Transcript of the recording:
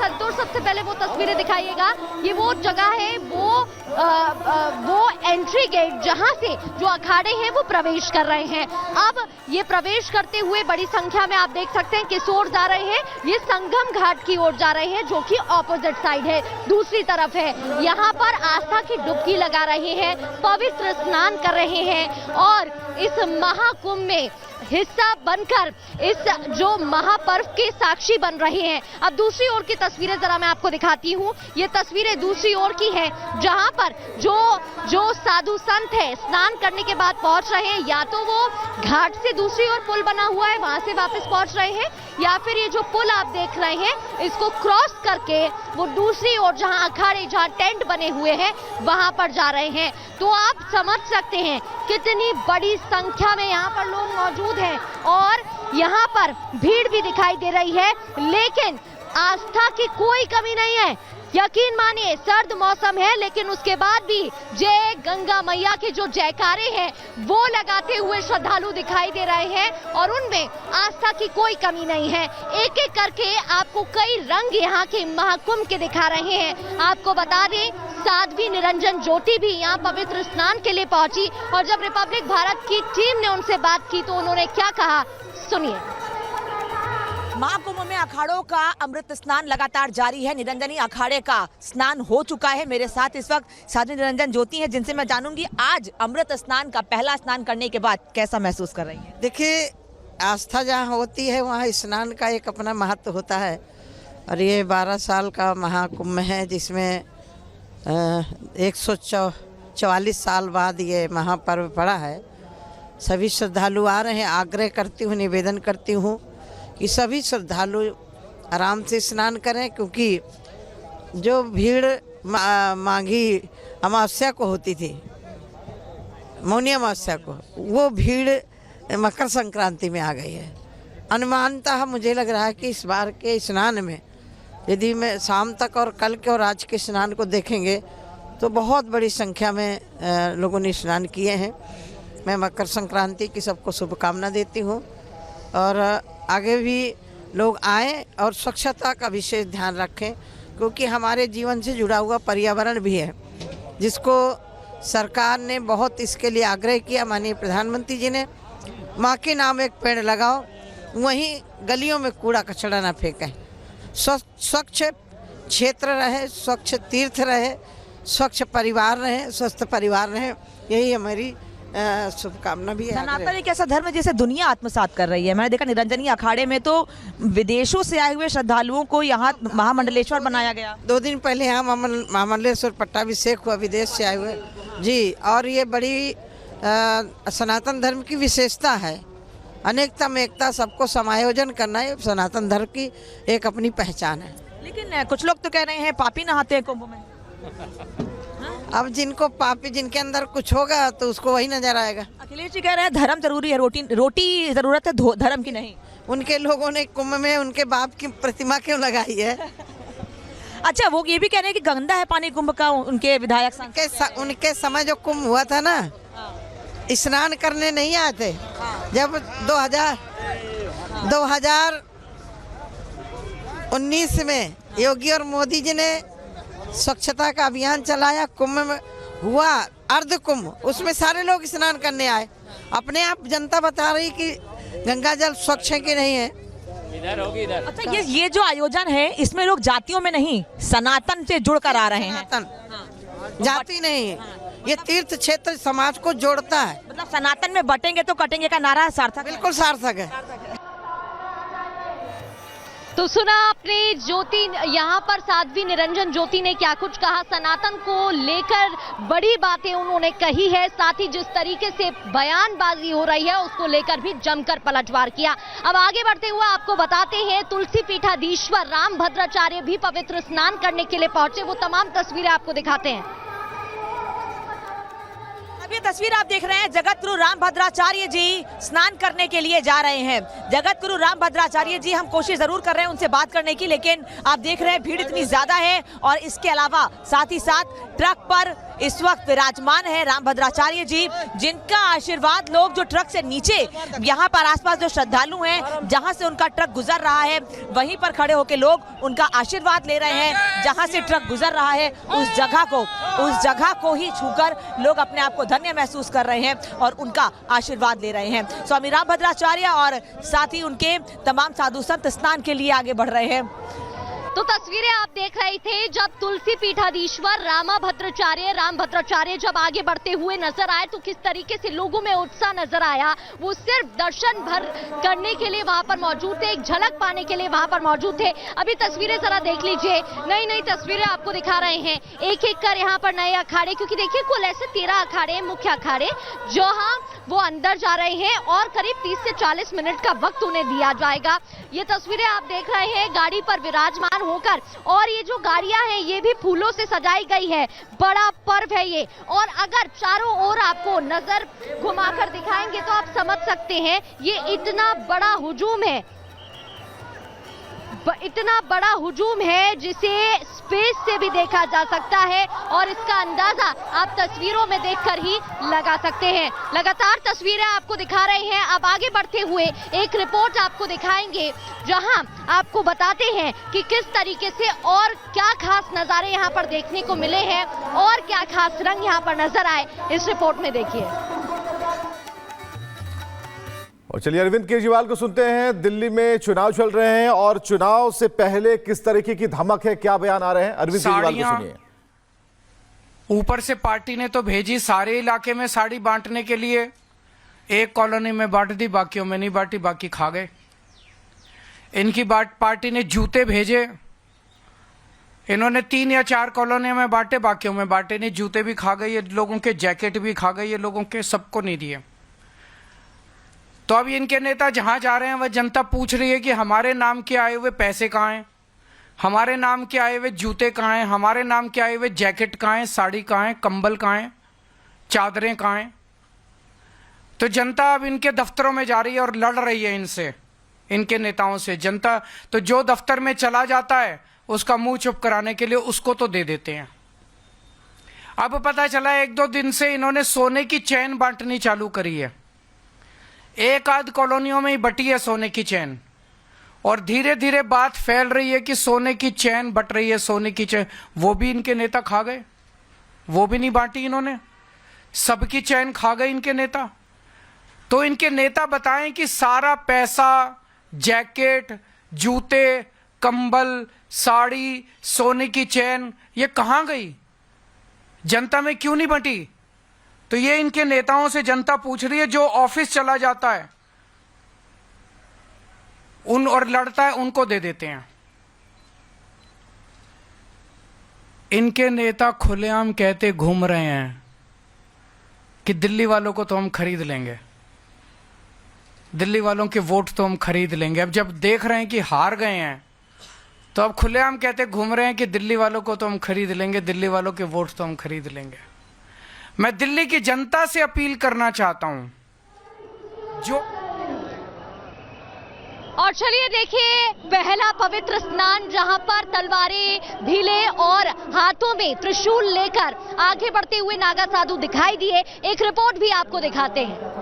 संतोष सबसे पहले वो तस्वीरें दिखाइएगा। ये वो जगह है, वो एंट्री गेट जहां से जो अखाड़े हैं वो प्रवेश कर रहे हैं। अब ये प्रवेश करते हुए बड़ी संख्या में आप देख सकते हैं किस ओर जा रहे हैं, ये संगम घाट की ओर जा रहे हैं, जो कि ऑपोजिट साइड है, दूसरी तरफ है। यहाँ पर आस्था की डुबकी लगा रहे हैं, पवित्र स्नान कर रहे हैं और इस महाकुंभ में हिस्सा बनकर इस जो महापर्व के साक्षी बन रहे हैं। अब दूसरी ओर की तस्वीरें जरा मैं आपको दिखाती हूँ। ये तस्वीरें दूसरी ओर की हैं, जहां पर जो साधु संत है स्नान करने के बाद पहुंच रहे हैं, या तो वो घाट से दूसरी ओर पुल बना हुआ है वहां से वापस पहुंच रहे हैं, या फिर ये जो पुल आप देख रहे हैं इसको क्रॉस करके वो दूसरी ओर जहां अखाड़े, जहां टेंट बने हुए हैं वहां पर जा रहे हैं। तो आप समझ सकते हैं कितनी बड़ी संख्या में यहाँ पर लोग मौजूद हैं और यहाँ पर भीड़ भी दिखाई दे रही है, लेकिन आस्था की कोई कमी नहीं है। यकीन मानिए सर्द मौसम है, लेकिन उसके बाद भी जय गंगा मैया के जो जयकारे हैं वो लगाते हुए श्रद्धालु दिखाई दे रहे हैं और उनमें आस्था की कोई कमी नहीं है। एक एक करके आपको कई रंग यहाँ के महाकुंभ के दिखा रहे हैं। आपको बता दें साध्वी निरंजन ज्योति भी यहाँ पवित्र स्नान के लिए पहुंची और जब रिपब्लिक भारत की टीम ने उनसे बात की तो उन्होंने क्या कहा, सुनिए। महाकुंभ में अखाड़ों का अमृत स्नान लगातार जारी है। निरंजनी अखाड़े का स्नान हो चुका है। मेरे साथ इस वक्त साध्वी निरंजन ज्योति है, जिनसे मैं जानूंगी आज अमृत स्नान का पहला स्नान करने के बाद कैसा महसूस कर रही है। देखिए, आस्था जहाँ होती है वहाँ स्नान का एक अपना महत्व होता है और ये 12 साल का महाकुंभ है, जिसमें 144 साल बाद ये महापर्व पड़ा है। सभी श्रद्धालु आ रहे हैं। आग्रह करती हूँ, निवेदन करती हूँ कि सभी श्रद्धालु आराम से स्नान करें, क्योंकि जो भीड़ माघी अमावस्या को होती थी, मौनी अमावस्या को, वो भीड़ मकर संक्रांति में आ गई है। अनुमानतः मुझे लग रहा है कि इस बार के स्नान में यदि मैं शाम तक और कल के और आज के स्नान को देखेंगे तो बहुत बड़ी संख्या में लोगों ने स्नान किए हैं। मैं मकर संक्रांति की सबको शुभकामना देती हूँ और आगे भी लोग आएँ और स्वच्छता का विशेष ध्यान रखें, क्योंकि हमारे जीवन से जुड़ा हुआ पर्यावरण भी है, जिसको सरकार ने बहुत इसके लिए आग्रह किया। माननीय प्रधानमंत्री जी ने माँ के नाम एक पेड़ लगाओ, वहीं गलियों में कूड़ा कचरा ना फेंकें, स्वच्छ क्षेत्र रहे, स्वच्छ तीर्थ रहे, स्वच्छ परिवार रहे, स्वस्थ परिवार रहे, यही हमारी शुभकामना भी है। सनातन एक ऐसा धर्म जिसे दुनिया आत्मसात कर रही है। मैंने देखा निरंजनी अखाड़े में तो विदेशों से आए हुए श्रद्धालुओं को यहाँ महामंडलेश्वर बनाया गया। 2 दिन पहले यहाँ महामंडलेश्वर पट्टाभिषेक हुआ, विदेश से आए हुए जी। और ये बड़ी सनातन धर्म की विशेषता है। अनेकता में एकता, सबको समायोजन करना है सनातन धर्म की एक अपनी पहचान है। लेकिन कुछ लोग तो कह रहे हैं पापी नहाते हैं कुंभ में। अब जिनको पापी, जिनके अंदर कुछ होगा तो उसको वही नजर आएगा। अखिलेश जी कह रहे हैं धर्म जरूरी है, रोटी जरूरत है, धर्म की नहीं। उनके लोगों ने कुंभ में उनके बाप की प्रतिमा क्यों लगाई है? अच्छा, वो ये भी कह रहे हैं कि गंदा है पानी कुंभ का। उनके विधायक उनके समय जो कुंभ हुआ था ना, स्नान करने नहीं आए थे। जब 2019 में योगी और मोदी जी ने स्वच्छता का अभियान चलाया, कुंभ में हुआ अर्ध कुंभ, उसमें सारे लोग स्नान करने आए। अपने आप जनता बता रही कि गंगा जल स्वच्छ है कि नहीं है। इधर होगी इधर। अच्छा, ये जो आयोजन है इसमें लोग जातियों में नहीं, सनातन से जुड़कर आ रहे हैं। सनातन जाति नहीं है, ये तीर्थ क्षेत्र समाज को जोड़ता है। मतलब सनातन में बटेंगे तो कटेंगे का नारा सार्थक, बिल्कुल सार्थक है। तो सुना आपने ज्योति, यहाँ पर साध्वी निरंजन ज्योति ने क्या कुछ कहा। सनातन को लेकर बड़ी बातें उन्होंने कही है, साथ ही जिस तरीके से बयानबाजी हो रही है उसको लेकर भी जमकर पलटवार किया। अब आगे बढ़ते हुए आपको बताते हैं तुलसी पीठाधीश्वर रामभद्राचार्य भी पवित्र स्नान करने के लिए पहुंचे। वो तमाम तस्वीरें आपको दिखाते हैं। अब ये तस्वीर आप देख रहे हैं, जगत गुरु रामभद्राचार्य जी स्नान करने के लिए जा रहे हैं। जगत गुरु रामभद्राचार्य जी, हम कोशिश जरूर कर रहे हैं उनसे बात करने की, लेकिन आप देख रहे हैं भीड़ इतनी ज्यादा है और इसके अलावा साथ ही साथ ट्रक पर इस वक्त विराजमान है रामभद्राचार्य जी, जिनका आशीर्वाद लोग जो ट्रक से नीचे यहाँ पर आसपास जो श्रद्धालु हैं, जहाँ से उनका ट्रक गुजर रहा है, वहीं पर खड़े होकर लोग उनका आशीर्वाद ले रहे हैं। जहाँ से ट्रक गुजर रहा है उस जगह को ही छूकर लोग अपने आप को धन्य महसूस कर रहे हैं और उनका आशीर्वाद ले रहे हैं। स्वामी रामभद्राचार्य और साथ ही उनके तमाम साधु संत स्नान के लिए आगे बढ़ रहे हैं। तो तस्वीरें आप देख रहे थे जब तुलसी पीठाधीश्वर रामभद्राचार्य जब आगे बढ़ते हुए नजर आए तो किस तरीके से लोगों में उत्साह नजर आया। वो सिर्फ दर्शन भर करने के लिए वहां पर मौजूद थे, एक झलक पाने के लिए वहां पर मौजूद थे। अभी तस्वीरें जरा देख लीजिए, नई नई तस्वीरें आपको दिखा रहे हैं, एक एक कर यहाँ पर नए अखाड़े, क्योंकि देखिए कुल ऐसे 13 अखाड़े, मुख्य अखाड़े जहाँ वो अंदर जा रहे हैं और करीब 30 से 40 मिनट का वक्त उन्हें दिया जाएगा। ये तस्वीरें आप देख रहे हैं गाड़ी पर विराजमान होकर, और ये जो गाड़ियां हैं ये भी फूलों से सजाई गई है। बड़ा पर्व है ये, और अगर चारों ओर आपको नजर घुमाकर दिखाएंगे तो आप समझ सकते हैं ये इतना बड़ा हुजूम है, इतना बड़ा हुजूम है जिसे स्पेस से भी देखा जा सकता है, और इसका अंदाजा आप तस्वीरों में देखकर ही लगा सकते हैं। लगातार तस्वीरें आपको दिखा रहे हैं। अब आगे बढ़ते हुए एक रिपोर्ट आपको दिखाएंगे जहां आपको बताते हैं कि किस तरीके से और क्या खास नजारे यहां पर देखने को मिले हैं और क्या खास रंग यहां पर नजर आए। इस रिपोर्ट में देखिए। और चलिए अरविंद केजरीवाल को सुनते हैं। दिल्ली में चुनाव चल रहे हैं और चुनाव से पहले किस तरीके की धमक है, क्या बयान आ रहे हैं, अरविंद केजरीवाल को सुनिए। ऊपर से पार्टी ने तो भेजी सारे इलाके में साड़ी बांटने के लिए, एक कॉलोनी में बांट दी, बाकियों में नहीं बांटी, बाकी खा गए। इनकी पार्टी ने जूते भेजे, इन्होंने 3 या 4 कॉलोनियों में बांटे, बाकियों में बांटे नहीं, जूते भी खा गए ये लोगों के, जैकेट भी खा गए ये लोगों के, सबको नहीं दिए। तो अब इनके नेता जहां जा रहे हैं वह जनता पूछ रही है कि हमारे नाम के आए हुए पैसे कहाँ हैं, हमारे नाम के आए हुए जूते कहाँ हैं, हमारे नाम के आए हुए जैकेट कहाँ हैं, साड़ी कहाँ है, कंबल कहाँ है, चादरें कहाँ हैं। तो जनता अब इनके दफ्तरों में जा रही है और लड़ रही है इनसे, इनके नेताओं से। जनता तो जो दफ्तर में चला जाता है उसका मुंह चुप कराने के लिए उसको तो दे देते हैं। अब पता चला 1-2 दिन से इन्होंने सोने की चैन बांटनी चालू करी है। एक आध कॉलोनियों में ही बटी है सोने की चैन, और धीरे धीरे बात फैल रही है कि सोने की चैन बट रही है, सोने की चैन। वो भी इनके नेता खा गए, वो भी नहीं बांटी इन्होंने, सबकी चैन खा गए इनके नेता। तो इनके नेता बताएं कि सारा पैसा, जैकेट, जूते, कंबल, साड़ी, सोने की चैन ये कहां गई, जनता में क्यों नहीं बंटी। तो ये इनके नेताओं से जनता पूछ रही है। जो ऑफिस चला जाता है उन और लड़ता है उनको दे देते हैं। इनके नेता खुलेआम कहते घूम रहे हैं कि दिल्ली वालों को तो हम खरीद लेंगे, दिल्ली वालों के वोट तो हम खरीद लेंगे। अब जब देख रहे हैं कि हार गए हैं तो अब खुलेआम कहते घूम रहे हैं कि दिल्ली वालों को तो हम खरीद लेंगे, दिल्ली वालों के वोट तो हम खरीद लेंगे। मैं दिल्ली की जनता से अपील करना चाहता हूं जो और चलिए देखिए पहला पवित्र स्नान जहां पर तलवारें, ढीले और हाथों में त्रिशूल लेकर आगे बढ़ते हुए नागा साधु दिखाई दिए। एक रिपोर्ट भी आपको दिखाते हैं।